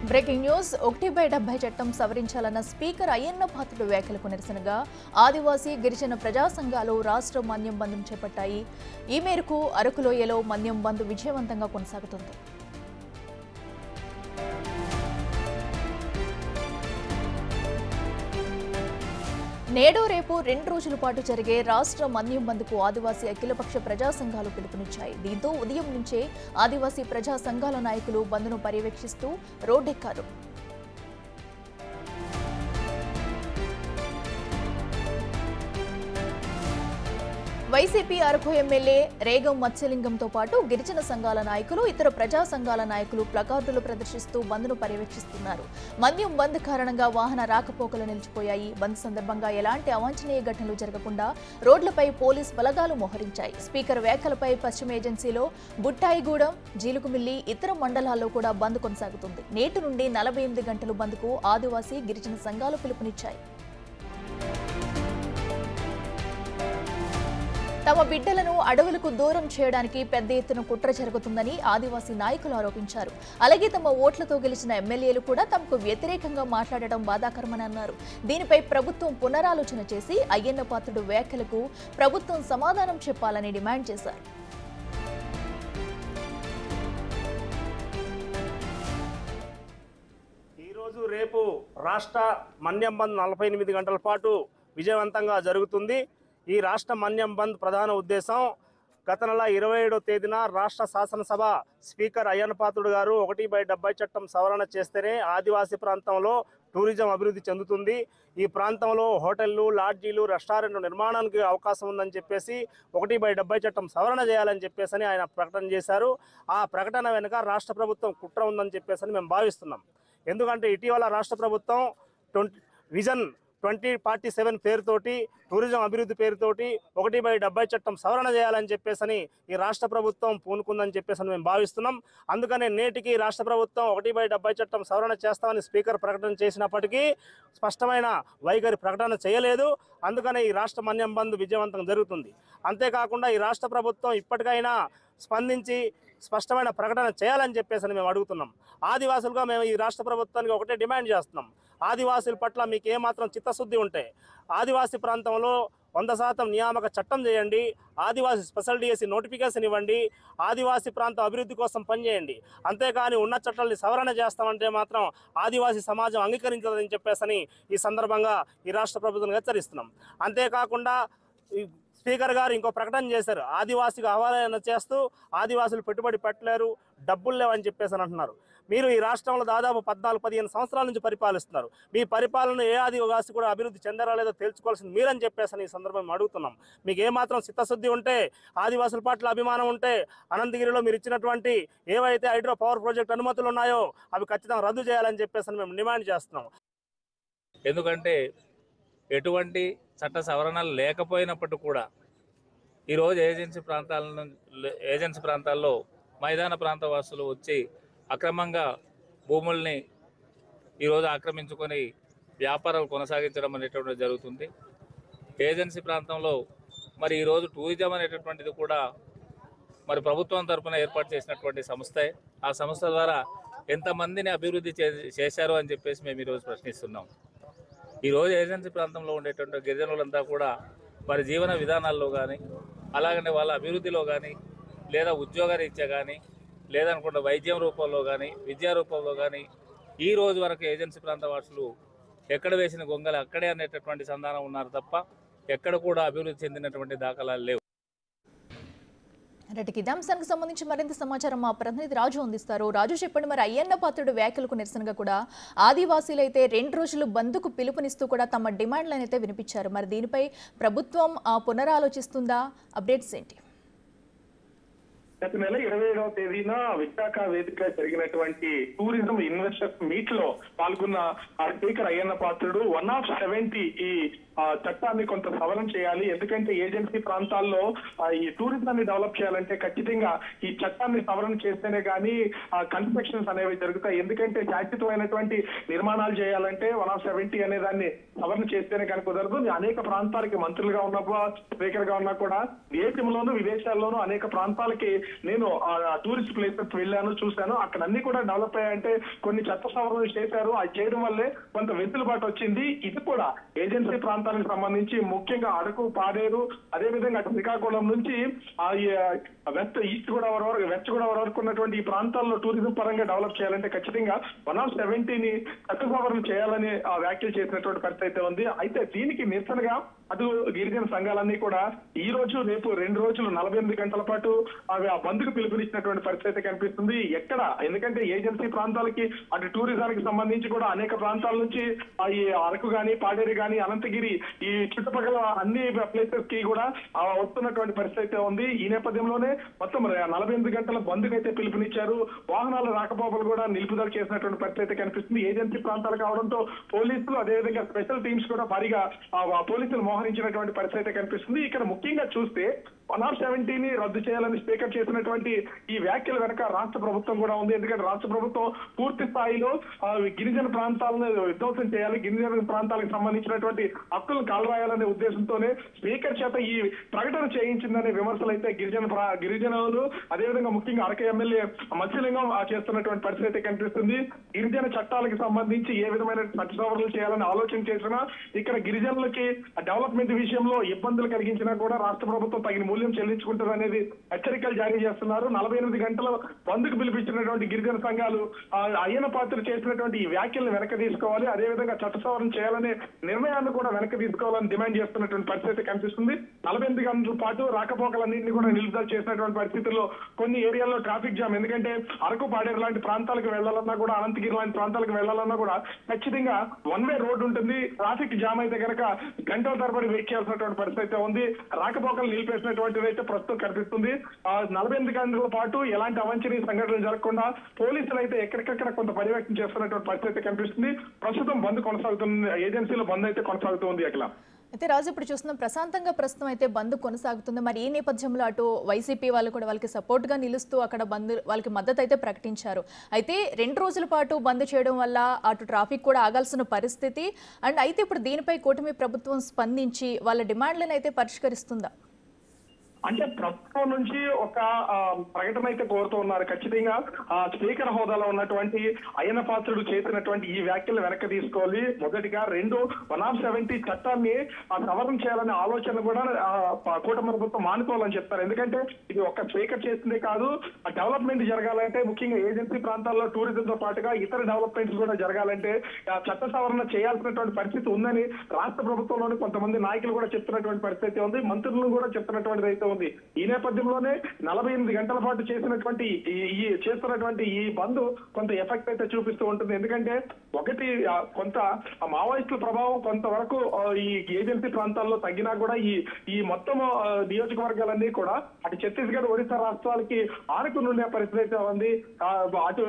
Breaking news 1/70 చట్టం సవరించాలన్న speaker Ayyanna Patrudu వ్యాఖ్యలకు నిరసనగా ఆదివాసీ గిరిజన ప్రజా సంఘాలు రాష్ట్ర మన్యం బంద్ను చేపట్టాయి. ఈ మేరకు అరకులోయలో మన్యం బంద్ విజయవంతంగా కొనసాగుతుంది. నేడు రేపు 2 రోజుల పాటు జరిగే రాష్ట్ర మన్యం బంద్కు ఆదివాసీ అఖిలపక్ష ప్రజా సంఘాలు పిలుపునిచ్చాయి. దీంతో ఉదయం నుంచే ఆదివాసీ ప్రజా సంఘాల నాయకులు బంద్ను పర్యవేక్షిస్తూ రోడ్డెక్కారు. వైసీపీ అరకు ఎమ్మెల్యే రేగం మత్స్యలింగంతో పాటు గిరిజన సంఘాల నాయకులు, ఇతర ప్రజా సంఘాల నాయకులు ప్లకార్డులు ప్రదర్శిస్తూ బంద్ను పర్యవేక్షిస్తున్నారు. మన్యం బంద్ కారణంగా వాహన రాకపోకలు నిలిచిపోయాయి. బంద్ సందర్భంగా ఎలాంటి అవాంఛనీయ ఘటనలు జరగకుండా రోడ్లపై పోలీస్ బలగాలు మోహరించాయి. స్పీకర్ వ్యాఖ్యలపై పశ్చిమ ఏజెన్సీలో బుట్టాయిగూడెం, జీలుకుమిల్లి, ఇతర మండలాల్లో కూడా బంద్ కొనసాగుతుంది. నేటి నుండి 48 గంటలు బంద్కు ఆదివాసీ గిరిజన సంఘాలు పిలుపునిచ్చాయి. తమ బిడ్డలను అడవులకు దూరం చేయడానికి పెద్ద ఎత్తున కుట్ర జరుగుతుందని ఆదివాసీ నాయకులు ఆరోపించారు. అలాగే తమ ఓట్లతో గెలిచిన ఎమ్మెల్యేలు కూడా తమకు వ్యతిరేకంగా మాట్లాడడం బాధాకరమని అన్నారు. దీనిపై ప్రభుత్వం పునరాలోచన చేసి అయ్యన్న పాత్రుడు వ్యాఖ్యలకు ప్రభుత్వం సమాధానం చెప్పాలని డిమాండ్ చేశారు. ఈరోజు రేపు రాష్ట్ర మన్యం బంద్ 48 గంటల పాటు విజయవంతంగా జరుగుతుంది. ఈ రాష్ట్ర మన్యం బంద్ ప్రధాన ఉద్దేశం గత నెల 27వ తేదీన రాష్ట్ర శాసనసభ స్పీకర్ అయ్యన్న పాత్రుడు గారు 1/70 చట్టం సవరణ చేస్తేనే ఆదివాసీ ప్రాంతంలో టూరిజం అభివృద్ధి చెందుతుంది, ఈ ప్రాంతంలో హోటళ్లు, లాడ్జీలు, రెస్టారెంట్లు నిర్మాణానికి అవకాశం ఉందని చెప్పేసి 1/70 చట్టం సవరణ చేయాలని చెప్పేసి ఆయన ప్రకటన చేశారు. ఆ ప్రకటన వెనుక రాష్ట్ర ప్రభుత్వం కుట్ర ఉందని చెప్పేసి మేము భావిస్తున్నాం. ఎందుకంటే ఇటీవల రాష్ట్ర ప్రభుత్వం విజన్ 2047 పేరుతోటి టూరిజం అభివృద్ధి పేరుతోటి 1/70 చట్టం సవరణ చేయాలని చెప్పేసి ఈ రాష్ట్ర ప్రభుత్వం పూనుకుందని చెప్పేసి మేము భావిస్తున్నాం. అందుకనే నేటికి రాష్ట్ర ప్రభుత్వం 1/70 చట్టం సవరణ చేస్తామని స్పీకర్ ప్రకటన చేసినప్పటికీ స్పష్టమైన వైఖరి ప్రకటన చేయలేదు. అందుకనే ఈ రాష్ట్ర మన్యం బంద్ విజయవంతం జరుగుతుంది. అంతేకాకుండా ఈ రాష్ట్ర ప్రభుత్వం ఇప్పటికైనా స్పందించి స్పష్టమైన ప్రకటన చేయాలని చెప్పేసి మేము అడుగుతున్నాం. ఆదివాసులుగా మేము ఈ రాష్ట్ర ప్రభుత్వానికి ఒకటే డిమాండ్ చేస్తున్నాం. ఆదివాసుల పట్ల మీకు ఏమాత్రం చిత్తశుద్ధి ఉంటే ఆదివాసీ ప్రాంతంలో 100% నియామక చట్టం చేయండి, ఆదివాసీ స్పెషల్ డిఎస్సి నోటిఫికేషన్ ఇవ్వండి, ఆదివాసీ ప్రాంతం అభివృద్ధి కోసం పనిచేయండి. అంతేకాని ఉన్న చట్టాలని సవరణ చేస్తామంటే మాత్రం ఆదివాసీ సమాజం అంగీకరించదని చెప్పేసి ఈ సందర్భంగా ఈ రాష్ట్ర ప్రభుత్వం హెచ్చరిస్తున్నాం. అంతేకాకుండా స్పీకర్ గారు ఇంకో ప్రకటన చేశారు. ఆదివాసీగా ఆహ్వాన చేస్తూ ఆదివాసులు పెట్టుబడి పెట్టలేరు, డబ్బులు లేవని చెప్పేసి అంటున్నారు. మీరు ఈ రాష్ట్రంలో దాదాపు 14-15 సంవత్సరాల నుంచి పరిపాలిస్తున్నారు. మీ పరిపాలన ఏ ఆదివాసి కూడా అభివృద్ధి చెందారా లేదో తెలుసుకోవాల్సింది మీరని చెప్పేసి ఈ సందర్భం అడుగుతున్నాం. మీకు ఏమాత్రం చిత్తశుద్ధి ఉంటే, ఆదివాసుల పట్ల అభిమానం ఉంటే అనంతగిరిలో మీరు ఇచ్చినటువంటి ఏవైతే హైడ్రో పవర్ ప్రాజెక్ట్ అనుమతులు ఉన్నాయో అవి ఖచ్చితంగా రద్దు చేయాలని చెప్పేసి మేము డిమాండ్ చేస్తున్నాం. ఎందుకంటే ఎటువంటి చట్ట సవరణలు లేకపోయినప్పటికీ కూడా ఈరోజు ఏజెన్సీ ప్రాంతాల్లో మైదాన ప్రాంత వాసులు వచ్చి అక్రమంగా భూముల్ని ఈరోజు ఆక్రమించుకొని వ్యాపారాలు కొనసాగించడం అనేటువంటిది జరుగుతుంది. ఏజెన్సీ ప్రాంతంలో మరి ఈరోజు టూరిజం అనేటటువంటిది కూడా మరి ప్రభుత్వం తరఫున ఏర్పాటు చేసినటువంటి సంస్థే. ఆ సంస్థ ద్వారా ఎంతమందిని అభివృద్ధి చేశారు అని చెప్పేసి మేము ఈరోజు ప్రశ్నిస్తున్నాం. ఈరోజు ఏజెన్సీ ప్రాంతంలో ఉండేటువంటి గిరిజనులంతా కూడా వారి జీవన విధానాల్లో కానీ, అలాగనే వాళ్ళ అభివృద్ధిలో కానీ, లేదా ఉద్యోగ రీత్యా కానీ, లేదనుకుంటే వైద్యం రూపంలో కానీ, విద్యా రూపంలో కానీ ఈ రోజు వరకు ఏజెన్సీ ప్రాంత వాసులు ఎక్కడ వేసిన గొంగలు అక్కడే అనేటటువంటి సంధానం ఉన్నారు తప్ప ఎక్కడ కూడా అభివృద్ధి చెందినటువంటి దాఖలాలు లేవు. ఇదే అంశానికి సంబంధించి మరింత సమాచారం మా ప్రతినిధి రాజు అందిస్తారు. రాజు, చెప్పండి, మరి అయ్యన్న పాత్రుడు వ్యాఖ్యలకు నిరసనగా కూడా ఆదివాసీలు అయితే 2 రోజులు బంద్కు పిలుపునిస్తూ కూడా తమ డిమాండ్లను అయితే వినిపించారు. మరి దీనిపై ప్రభుత్వం పునరాలోచిస్తుందా? అప్డేట్స్ ఏంటి? గత నెల 27వ తేదీన విశాఖ వేదిక జరిగినటువంటి టూరిజం ఇన్వెస్టర్స్ మీట్ లో పాల్గొన్న స్పీకర్ అయ్యన్న పాత్రుడు 1 of 70 ఈ చట్టాన్ని కొంత సవరణ చేయాలి. ఎందుకంటే ఏజెన్సీ ప్రాంతాల్లో ఈ టూరిజాన్ని డెవలప్ చేయాలంటే ఖచ్చితంగా ఈ చట్టాన్ని సవరణ చేస్తేనే కానీ కన్స్ట్రక్షన్స్ అనేవి జరుగుతాయి. ఎందుకంటే శాశ్వతమైనటువంటి నిర్మాణాలు చేయాలంటే 170 అనే దాన్ని సవరణ చేస్తేనే కానీ కుదరదు. అనేక ప్రాంతాలకి మంత్రులుగా ఉన్నప్పుడు స్పీకర్ గా ఉన్నా కూడా దేశంలోనూ విదేశాల్లోనూ అనేక ప్రాంతాలకి నేను టూరిస్ట్ ప్లేసెస్ వెళ్ళాను, చూశాను. అక్కడ అన్ని కూడా డెవలప్ అయ్యాయంటే కొన్ని చట్ట సవరణలు చేశారు. అది చేయడం వల్లే కొంత వెసులుబాటు వచ్చింది. ఇది కూడా ఏజెన్సీ ప్రాంతాలకు సంబంధించి ముఖ్యంగా అరకు, పాడేరు, అదేవిధంగా శ్రీకాకుళం నుంచి ఈస్ట్ గోదావరి వరకు, వెస్ట్ గోదావరి వరకు ఉన్నటువంటి ఈ ప్రాంతాల్లో టూరిజం పరంగా డెవలప్ చేయాలంటే ఖచ్చితంగా 170ని చట్ట సవరణ చేయాలని వ్యాఖ్యలు చేసినటువంటి పరిస్థితి అయితే ఉంది. అయితే దీనికి నిరసనగా అటు గిరిజన సంఘాలన్నీ కూడా ఈ రోజు రేపు 2 రోజులు 48 గంటల పాటు అవి ఆ బంద్కు పిలుపునిచ్చినటువంటి పరిస్థితి కనిపిస్తుంది. ఎక్కడ ఎందుకంటే ఏజెన్సీ ప్రాంతాలకి అటు టూరిజానికి సంబంధించి కూడా అనేక ప్రాంతాల నుంచి ఈ అరకు గాని, పాడేరు గాని, అనంతగిరి ఈ చుట్టుపక్కల అన్ని ప్లేసెస్ కి కూడా వస్తున్నటువంటి పరిస్థితి ఉంది. ఈ నేపథ్యంలోనే మొత్తం 48 గంటల బంద్కు అయితే పిలుపునిచ్చారు. వాహనాల రాకపోకలు కూడా నిలుపుదల చేసినటువంటి పరిస్థితి కనిపిస్తుంది. ఏజెన్సీ ప్రాంతాలు కావడంతో పోలీసులు అదేవిధంగా స్పెషల్ టీమ్స్ కూడా భారీగా పోలీసులు మోహరించినటువంటి పరిస్థితి కనిపిస్తుంది. ఇక్కడ ముఖ్యంగా చూస్తే 170ని రద్దు చేయాలని స్పీకర్ చేసినటువంటి ఈ వ్యాఖ్యల వెనక రాష్ట్ర ప్రభుత్వం కూడా ఉంది. ఎందుకంటే రాష్ట్ర ప్రభుత్వం పూర్తి స్థాయిలో గిరిజన ప్రాంతాలను విధ్వంసం చేయాలి, గిరిజన ప్రాంతాలకు సంబంధించినటువంటి హక్కులను కాలరాయాలనే ఉద్దేశంతోనే స్పీకర్ చేత ఈ ప్రకటన చేయించిందనే విమర్శలు అయితే గిరిజనులు అదేవిధంగా ముఖ్యంగా అరకు ఎమ్మెల్యే మత్స్యలింగం చేస్తున్నటువంటి పరిస్థితి కనిపిస్తుంది. గిరిజన చట్టాలకు సంబంధించి ఏ విధమైన చట్ట సవరణలు చేయాలని ఆలోచన చేసినా ఇక్కడ గిరిజనులకి డెవలప్మెంట్ విషయంలో ఇబ్బందులు కలిగించినా కూడా రాష్ట్ర ప్రభుత్వం తగిన మూల్యం చెల్లించుకుంటారు అనేది హెచ్చరికలు జారీ చేస్తున్నారు. 48 గంటల బంద్కు పిలిపించినటువంటి గిరిజన సంఘాలు అయ్యన పాత్ర చేసినటువంటి ఈ వ్యాఖ్యలను వెనక్కి తీసుకోవాలి, అదేవిధంగా చట్ట సవరణ చేయాలనే నిర్ణయాన్ని కూడా వెనక్కి తీసుకోవాలని డిమాండ్ చేస్తున్నటువంటి పరిస్థితి కనిపిస్తుంది. 48 గంటల పాటు రాకపోకలన్నింటినీ కూడా నిలుపుదల చేసినటువంటి పరిస్థితుల్లో కొన్ని ఏరియాల్లో ట్రాఫిక్ జామ్, ఎందుకంటే అరకు, పాడేరు లాంటి ప్రాంతాలకు వెళ్లాలన్నా కూడా, అనంతగిరి లాంటి ప్రాంతాలకు వెళ్లాలన్నా కూడా ఖచ్చితంగా 1 వే రోడ్డు ఉంటుంది. ట్రాఫిక్ జామ్ అయితే కనుక గంటల తరబడి వెయిట్ చేయాల్సినటువంటి పరిస్థితి ఉంది. రాకపోకలు నిలిపేసినటువంటిది అయితే ప్రస్తుతం కనిపిస్తుంది. 48 గంటల పాటు ఎలాంటి అవాంఛనీయ సంఘటనలు జరగకుండా పోలీసులు అయితే ఎక్కడికక్కడ కొంత పర్యవేక్షణ చేస్తున్నటువంటి పరిస్థితి కనిపిస్తుంది. ప్రస్తుతం బంద్ కొనసాగుతుంది, ఏజెన్సీలో బంద్ అయితే కొనసాగుతుంది. అఖిల అయితే రాజు ఇప్పుడు చూస్తున్నాం ప్రశాంతంగా ప్రస్తుతం అయితే బంద్ కొనసాగుతుంది. మరి ఈ నేపథ్యంలో అటు వైసీపీ వాళ్ళు కూడా వాళ్ళకి సపోర్ట్గా నిలుస్తూ అక్కడ బంద్ వాళ్ళకి మద్దతు అయితే ప్రకటించారు. అయితే 2 రోజుల పాటు బంద్ చేయడం వల్ల అటు ట్రాఫిక్ కూడా ఆగాల్సిన పరిస్థితి. అండ్ అయితే ఇప్పుడు దీనిపై కూటమి ప్రభుత్వం స్పందించి వాళ్ళ డిమాండ్లను అయితే పరిష్కరిస్తుందా? అంటే ప్రభుత్వం నుంచి ఒక ప్రకటన అయితే కోరుతూ ఉన్నారు. ఖచ్చితంగా స్పీకర్ హోదాలో ఉన్నటువంటి అయ్యన పాత్రుడు చేసినటువంటి ఈ వ్యాఖ్యలు వెనక్కి తీసుకోవాలి. మొదటిగా 170 చట్టాన్ని సవరణ చేయాలనే ఆలోచన కూడా కూటమి ప్రభుత్వం మానుకోవాలని చెప్తారు. ఎందుకంటే ఇది ఒక్క స్పీకర్ చేసిందే కాదు, డెవలప్మెంట్ జరగాలంటే ముఖ్యంగా ఏజెన్సీ ప్రాంతాల్లో టూరిజంతో పాటుగా ఇతర డెవలప్మెంట్స్ కూడా జరగాలంటే చట్ట సవరణ చేయాల్సినటువంటి పరిస్థితి ఉందని రాష్ట్ర ప్రభుత్వంలోని కొంతమంది నాయకులు కూడా చెప్తున్నటువంటి పరిస్థితి ఉంది, మంత్రులు కూడా చెప్తున్నటువంటిది అయితే ఉంది. ఈ నేపథ్యంలోనే 48 గంటల పాటు చేస్తున్నటువంటి ఈ బంద్ కొంత ఎఫెక్ట్ అయితే చూపిస్తూ ఉంటుంది. ఎందుకంటే ఒకటి కొంత మావోయిస్టుల ప్రభావం కొంతవరకు ఈ ఏజెన్సీ ప్రాంతాల్లో తగ్గినా కూడా ఈ మొత్తం నియోజకవర్గాలన్నీ కూడా అటు ఛత్తీస్గఢ్, ఒరిస్సా రాష్ట్రాలకి ఆనుకుని ఉండే పరిస్థితి అయితే ఉంది. అటు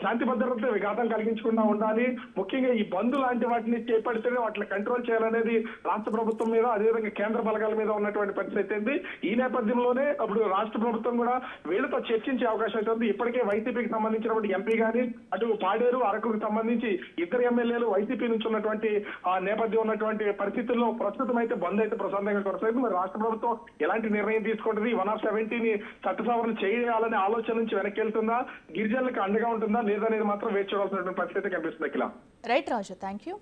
శాంతి భద్రత విఘాతం కలిగించకుండా ఉండాలి. ముఖ్యంగా ఈ బంద్ లాంటి వాటిని చేపడితేనే వాటిని కంట్రోల్ చేయాలనేది రాష్ట్ర ప్రభుత్వం మీద అదేవిధంగా కేంద్ర బలగాల మీద ఉన్నటువంటి పరిస్థితి ఉంది. ఈ నేపథ్యంలోనే అప్పుడు రాష్ట్ర ప్రభుత్వం కూడా వీళ్ళతో చర్చించే అవకాశం అయితే ఉంది. ఇప్పటికే వైసీపీకి సంబంధించినటువంటి ఎంపీ గాని, అటు పాడేరు, అరకుకు సంబంధించి 2 ఎమ్మెల్యేలు వైసీపీ నుంచి ఉన్నటువంటి నేపథ్యం ఉన్నటువంటి పరిస్థితుల్లో ప్రస్తుతం అయితే బంద్ అయితే ప్రశాంతంగా కొనసాగుతుంది. మరి రాష్ట్ర ప్రభుత్వం ఎలాంటి నిర్ణయం తీసుకుంటుంది? 170ని చట్ట సవరణ చేయాలనే ఆలోచన నుంచి వెనక్కి వెళ్తుందా, గిరిజనులకు అండగా ఉంటుందా లేదనేది మాత్రం వేచి చూడాల్సినటువంటి పరిస్థితి కనిపిస్తుంది. Akhila. Right Raju, thank you.